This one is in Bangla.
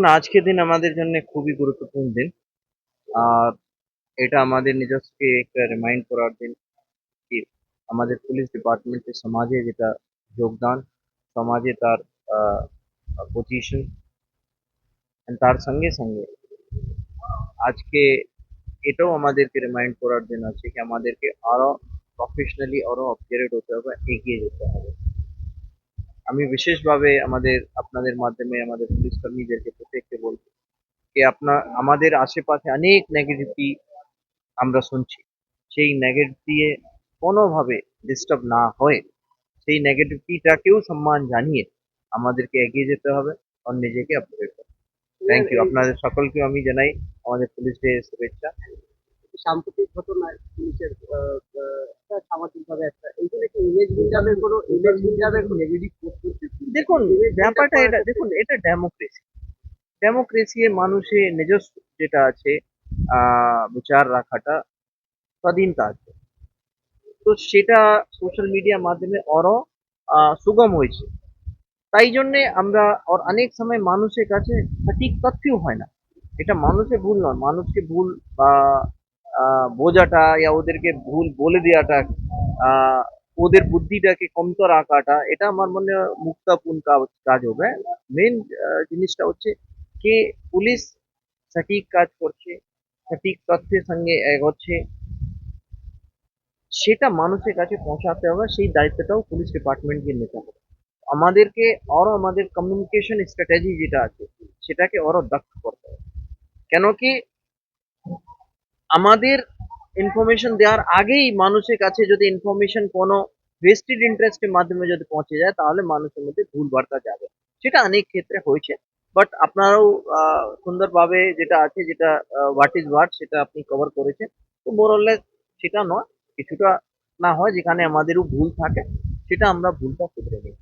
আজকের দিন আমাদের জন্য খুবই গুরুত্বপূর্ণ দিন। আর এটা আমাদের নিজস্বকে একটা রিমাইন্ড করার দিন কি আমাদের পুলিশ ডিপার্টমেন্টের সমাজে যেটা যোগদান, সমাজে তার পজিশন, তার সঙ্গে সঙ্গে আজকে এটাও আমাদেরকে রিমাইন্ড করার দিন আছে কি আমাদেরকে আরো প্রফেশনালি আরো আপগ্রেড হতে হবে, এগিয়ে যেতে হবে। আমি বিশেষভাবে আপনাদের মাধ্যমে আমাদের পুলিশ কর্মীদেরকে প্রত্যেককে বলবো যে আমাদের আশেপাশে অনেক নেগেটিভিটি আমরা শুনছি। সেই নেগেটিভ দিয়ে কোনোভাবে ডিস্টার্ব না হয়ে সেই নেগেটিভিটিটাকেও সম্মান জানিয়ে আমাদেরকে এগিয়ে যেতে হবে আর নিজেকে আপগ্রেড করতে। থ্যাংক ইউ, আপনাদের সকলকে আমি জানাই আমাদের পুলিশ ডে শুভেচ্ছা। সাম্প্রতিক ঘটনায় পুলিশের সামাজিকভাবে একটা এইখানে কি ইমেজ বিল্ডআপের কোনো নেগেটিভ পোস্ট করছে। দেখুন, ব্যাপারটা এটা, দেখুন এটা ডেমোক্রেসি। ডেমোক্রেসি মানুষের নিজস্ব যেটা আছে বিচার রাখাটা স্বাধীনতা আছে। তো সেটা সোশ্যাল মিডিয়ার মাধ্যমে আরো সুগম হয়েছে। তাই জন্যে আমরা অনেক সময় মানুষের কাছে সঠিক তথ্যও হয় না। এটা মানুষের ভুল নয়, মানুষকে ভুল বা বোঝাটা ইয়া ওদেরকে ভুল বলে দেওয়াটা, আহ, ওদের বুদ্ধিটাকে কমতর আঁকাটা, এটা আমার মনে হয় মুক্তাপূর্ণ কাজ হবে। মেন জিনিসটা হচ্ছে যে পুলিশ সঠিক কাজ করছে, সঠিক তথ্যের সঙ্গে এগোচ্ছে, সেটা মানুষের কাছে পৌঁছাতে হবে। সেই দায়িত্বটাও পুলিশ ডিপার্টমেন্টকে নিতে হবে। আমাদেরকে আরো আমাদের কমিউনিকেশন স্ট্র্যাটেজি যেটা আছে সেটাকে আরো দক্ষ করতে হবে। কেন কি আমাদের ইনফরমেশন দেওয়ার আগেই মানুষের কাছে যদি ইনফরমেশন কোনো ভেস্টেড ইন্টারেস্টের মাধ্যমে যদি পৌঁছে যায় তাহলে মানুষের মধ্যে ভুল বার্তা যাবে। সেটা অনেক ক্ষেত্রে হয়েছে। বাট আপনারাও সুন্দরভাবে যেটা আছে, যেটা হোয়াট ইজ হোয়াট, সেটা আপনি কভার করেছেন। তো মোরলেস সেটা নয়, কিছুটা না হয় যেখানে আমাদেরও ভুল থাকে সেটা আমরা ভুলটা শুধরে নিই।